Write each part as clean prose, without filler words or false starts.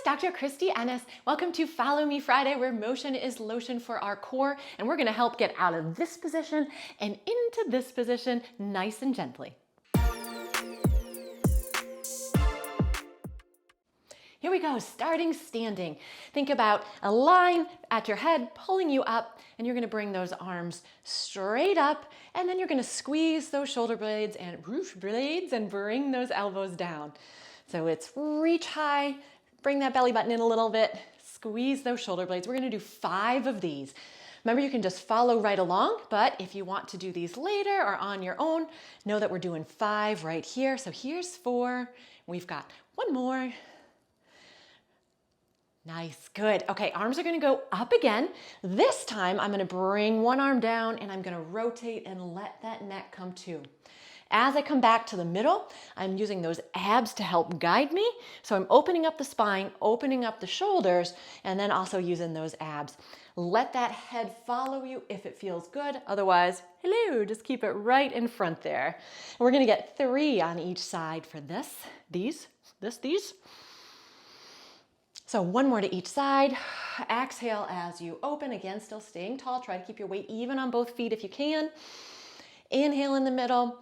Dr. Christy Ennis. Welcome to Follow Me Friday, where motion is lotion for our core, and we're gonna help get out of this position and into this position nice and gently. Here we go, starting standing. Think about a line at your head pulling you up, and you're gonna bring those arms straight up, and then you're gonna squeeze those shoulder blades and bring those elbows down. So it's reach high, bring that belly button in a little bit, squeeze those shoulder blades. We're gonna do 5 of these. Remember, you can just follow right along, but if you want to do these later or on your own, know that we're doing 5 right here. So here's 4, we've got 1 more. Nice, good. Okay, arms are gonna go up again. This time, I'm gonna bring one arm down and I'm gonna rotate and let that neck come to. As I come back to the middle, I'm using those abs to help guide me. So I'm opening up the spine, opening up the shoulders, and then also using those abs. Let that head follow you if it feels good. Otherwise, hello, just keep it right in front there. And we're gonna get 3 on each side for these. So 1 more to each side. Exhale as you open. Again, still staying tall. Try to keep your weight even on both feet if you can. Inhale in the middle.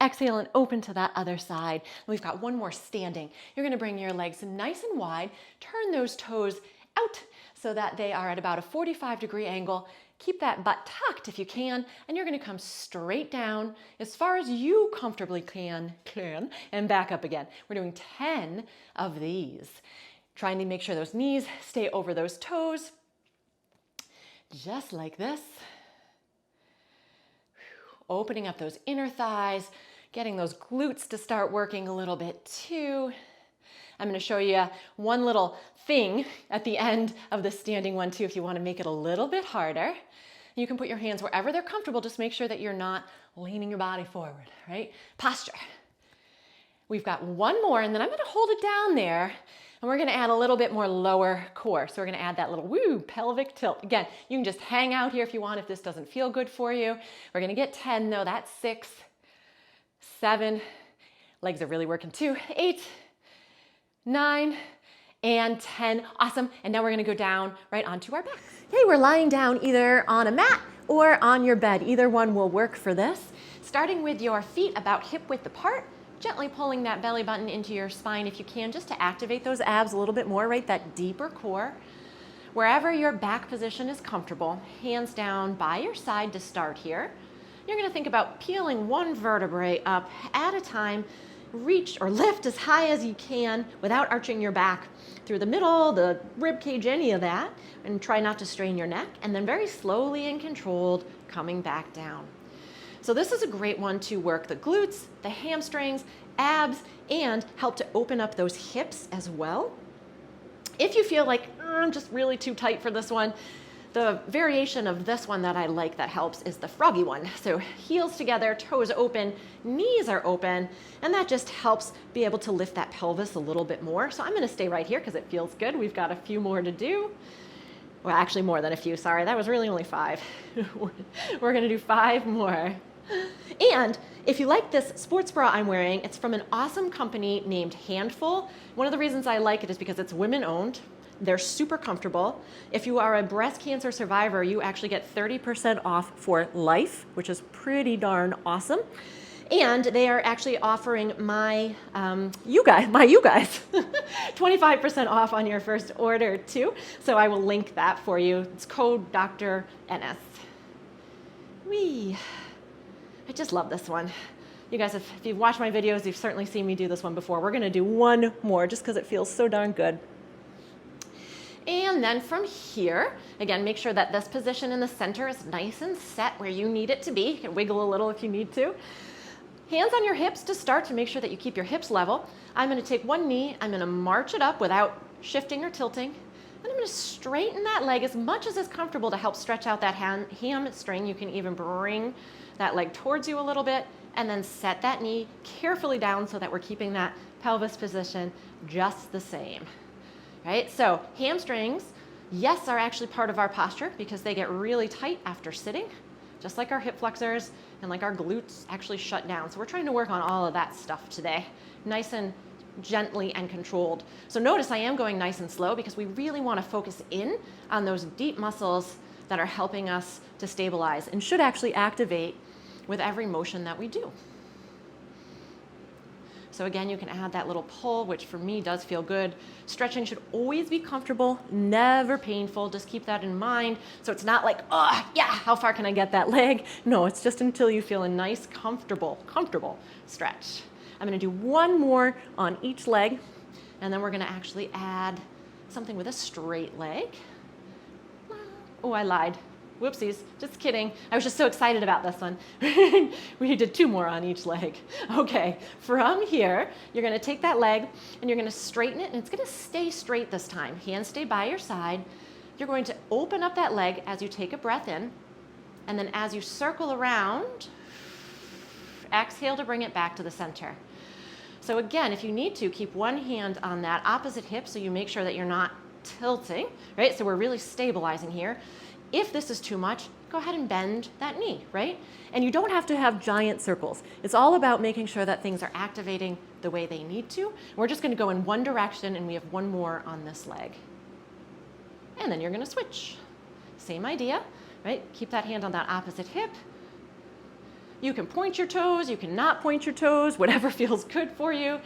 Exhale and open to that other side. We've got 1 more standing. You're gonna bring your legs nice and wide. Turn those toes out so that they are at about a 45-degree angle. Keep that butt tucked if you can, and you're gonna come straight down as far as you comfortably can, and back up again. We're doing 10 of these. Trying to make sure those knees stay over those toes, just like this. Opening up those inner thighs, getting those glutes to start working a little bit too. I'm gonna show you one little thing at the end of the standing one too, if you wanna make it a little bit harder. You can put your hands wherever they're comfortable, just make sure that you're not leaning your body forward, right? Posture. We've got 1 more, and then I'm gonna hold it down there, and we're gonna add a little bit more lower core. So we're gonna add that little pelvic tilt. Again, you can just hang out here if you want, if this doesn't feel good for you. We're gonna get 10 though, that's 6, 7, legs are really working too, 8, 9, and 10. Awesome. And now we're gonna go down right onto our backs. Okay, we're lying down either on a mat or on your bed. Either one will work for this. Starting with your feet about hip width apart, gently pulling that belly button into your spine if you can, just to activate those abs a little bit more, right? That deeper core. Wherever your back position is comfortable, hands down by your side to start here. You're gonna think about peeling 1 vertebrae up at a time. Reach or lift as high as you can without arching your back through the middle, the rib cage, any of that, and try not to strain your neck, and then very slowly and controlled coming back down. So this is a great one to work the glutes, the hamstrings, abs, and help to open up those hips as well. If you feel like I'm just really too tight for this one, the variation of this one that I like that helps is the Froggy one. So heels together, toes open, knees are open, and that just helps be able to lift that pelvis a little bit more. So I'm gonna stay right here because it feels good. We've got a few more to do. Well, actually more than a few, sorry. That was really only 5. We're gonna do 5 more. And if you like this sports bra I'm wearing, it's from an awesome company named Handful. One of the reasons I like it is because it's women owned. They're super comfortable. If you are a breast cancer survivor, you actually get 30% off for life, which is pretty darn awesome. And they are actually offering you guys, 25% off on your first order too. So I will link that for you. It's code Dr. NS. I just love this one. You guys, if you've watched my videos, you've certainly seen me do this one before. We're gonna do 1 more just because it feels so darn good. And then from here, again, make sure that this position in the center is nice and set where you need it to be. You can wiggle a little if you need to. Hands on your hips to start to make sure that you keep your hips level. I'm gonna take 1 knee, I'm gonna march it up without shifting or tilting. And I'm gonna straighten that leg as much as is comfortable to help stretch out that hamstring. You can even bring that leg towards you a little bit and then set that knee carefully down so that we're keeping that pelvis position just the same. Right? So hamstrings, yes, are actually part of our posture because they get really tight after sitting, just like our hip flexors and like our glutes actually shut down. So we're trying to work on all of that stuff today. Nice and gently and controlled. So notice I am going nice and slow because we really want to focus in on those deep muscles that are helping us to stabilize and should actually activate with every motion that we do. So again, you can add that little pull, which for me does feel good. Stretching should always be comfortable, never painful. Just keep that in mind. So it's not like, oh, yeah, how far can I get that leg? No, it's just until you feel a nice, comfortable stretch. I'm gonna do one more on each leg, and then we're gonna actually add something with a straight leg. Oh, I lied. Whoopsies, just kidding. I was just so excited about this one. We did 2 more on each leg. Okay, from here, you're gonna take that leg and you're gonna straighten it, and it's gonna stay straight this time. Hands stay by your side. You're going to open up that leg as you take a breath in, and then as you circle around, exhale to bring it back to the center. So again, if you need to, keep one hand on that opposite hip so you make sure that you're not tilting, right? So we're really stabilizing here. If this is too much, go ahead and bend that knee, right? And you don't have to have giant circles. It's all about making sure that things are activating the way they need to. We're just gonna go in one direction, and we have one more on this leg. And then you're gonna switch. Same idea, right? Keep that hand on that opposite hip. You can point your toes, you can not point your toes, whatever feels good for you.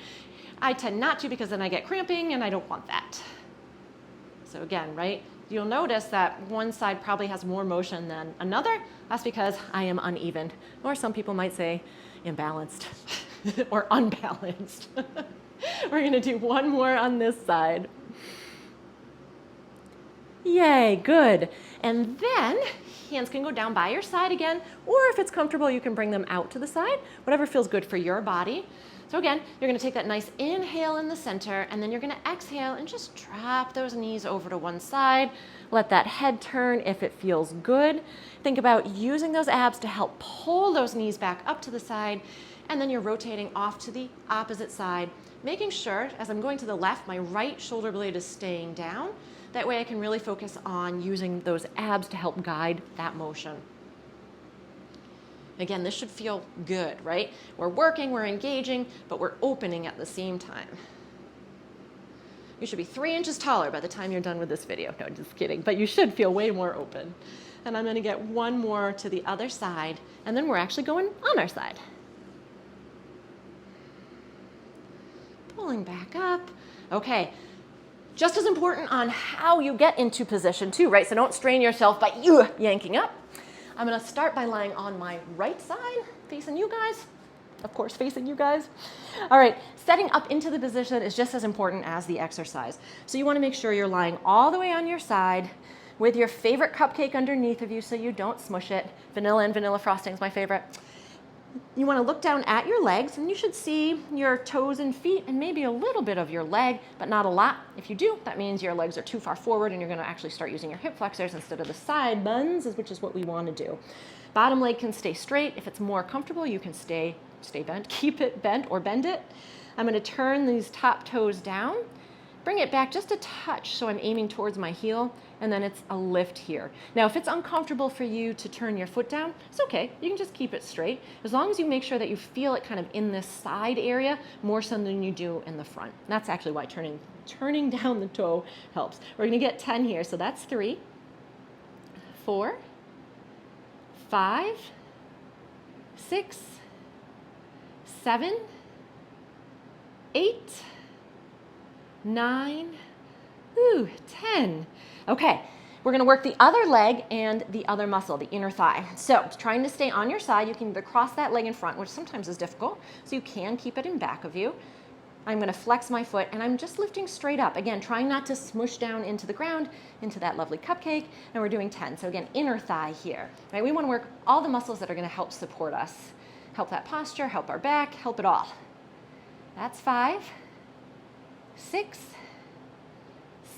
I tend not to because then I get cramping and I don't want that. So again, right? You'll notice that one side probably has more motion than another. That's because I am uneven, or some people might say imbalanced or unbalanced. We're gonna do one more on this side. Yay, good. And then hands can go down by your side again, or if it's comfortable, you can bring them out to the side, whatever feels good for your body. So again, you're gonna take that nice inhale in the center, and then you're gonna exhale and just drop those knees over to one side. Let that head turn if it feels good. Think about using those abs to help pull those knees back up to the side, and then you're rotating off to the opposite side, making sure, as I'm going to the left, my right shoulder blade is staying down. That way I can really focus on using those abs to help guide that motion. Again, this should feel good, right? We're working, we're engaging, but we're opening at the same time. You should be 3 inches taller by the time you're done with this video. No, just kidding, but you should feel way more open. And I'm gonna get one more to the other side, and then we're actually going on our side. Pulling back up. Okay, just as important on how you get into position too, right? So don't strain yourself by yanking up. I'm gonna start by lying on my right side, facing you guys. Of course, facing you guys. All right, setting up into the position is just as important as the exercise. So you wanna make sure you're lying all the way on your side with your favorite cupcake underneath of you so you don't smush it. Vanilla and vanilla frosting is my favorite. You wanna look down at your legs, and you should see your toes and feet and maybe a little bit of your leg, but not a lot. If you do, that means your legs are too far forward and you're gonna actually start using your hip flexors instead of the side buns, which is what we wanna do. Bottom leg can stay straight. If it's more comfortable, you can stay bent, keep it bent or bend it. I'm gonna turn these top toes down, bring it back just a touch so I'm aiming towards my heel, and then it's a lift here. Now, if it's uncomfortable for you to turn your foot down, it's okay. You can just keep it straight, as long as you make sure that you feel it kind of in this side area more so than you do in the front. And that's actually why turning down the toe helps. We're gonna get 10 here, so that's 3, 4, 5, 6, 7, 8, 9, 10. Okay, we're gonna work the other leg and the other muscle, the inner thigh. So trying to stay on your side, you can either cross that leg in front, which sometimes is difficult, so you can keep it in back of you. I'm gonna flex my foot and I'm just lifting straight up. Again, trying not to smush down into the ground, into that lovely cupcake, and we're doing 10. So again, inner thigh here, right? We wanna work all the muscles that are gonna help support us. Help that posture, help our back, help it all. That's 5, 6,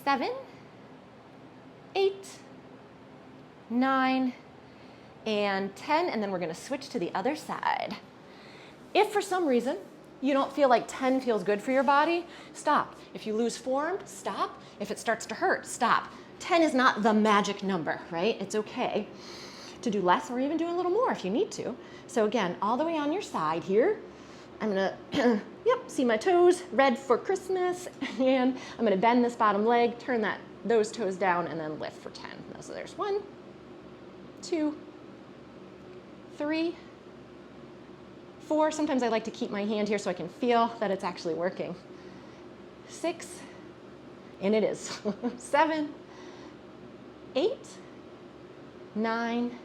7, 8, 9, and 10, and then we're gonna switch to the other side. If for some reason you don't feel like 10 feels good for your body, stop. If you lose form, stop. If it starts to hurt, stop. 10 is not the magic number, right? It's okay to do less or even do a little more if you need to. So again, all the way on your side here, I'm gonna, yep, see my toes, red for Christmas, and I'm gonna bend this bottom leg, turn those toes down, and then lift for 10. So there's 1, 2, 3, 4. Sometimes I like to keep my hand here so I can feel that it's actually working. 6, and it is. 7, 8, 9,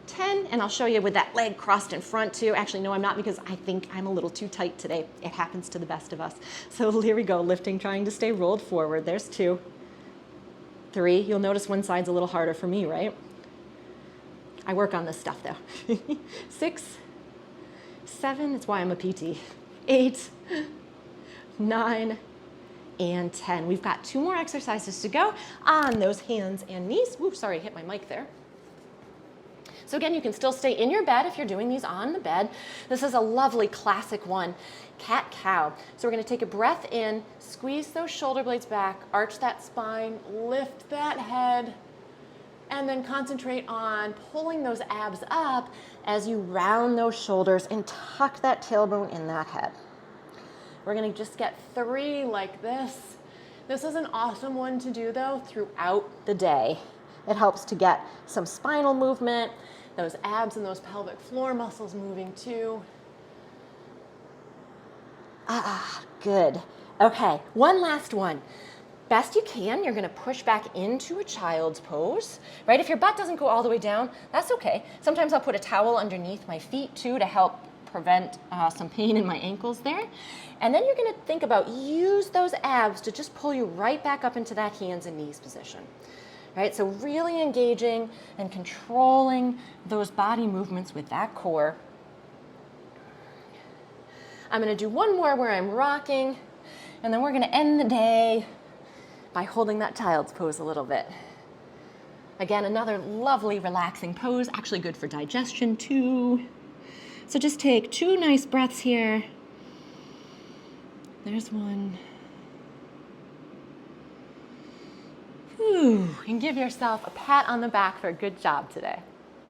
10, and I'll show you with that leg crossed in front too. Actually, no, I'm not, because I think I'm a little too tight today. It happens to the best of us. So here we go, lifting, trying to stay rolled forward. There's 2, 3. You'll notice one side's a little harder for me, right? I work on this stuff though. 6, 7, that's why I'm a PT. 8, 9, and 10. We've got 2 more exercises to go on those hands and knees. Ooh, sorry, I hit my mic there. So again, you can still stay in your bed if you're doing these on the bed. This is a lovely classic one, cat-cow. So we're gonna take a breath in, squeeze those shoulder blades back, arch that spine, lift that head, and then concentrate on pulling those abs up as you round those shoulders and tuck that tailbone in that head. We're gonna just get 3 like this. This is an awesome one to do though throughout the day. It helps to get some spinal movement, those abs and those pelvic floor muscles moving too. Good. Okay, one last one. Best you can, you're gonna push back into a child's pose, right? If your butt doesn't go all the way down, that's okay. Sometimes I'll put a towel underneath my feet too to help prevent some pain in my ankles there. And then you're gonna think about, use those abs to just pull you right back up into that hands and knees position. Right, so really engaging and controlling those body movements with that core. I'm gonna do one more where I'm rocking, and then we're gonna end the day by holding that child's pose a little bit. Again, another lovely relaxing pose, actually good for digestion too. So just take 2 nice breaths here. There's 1. And give yourself a pat on the back for a good job today.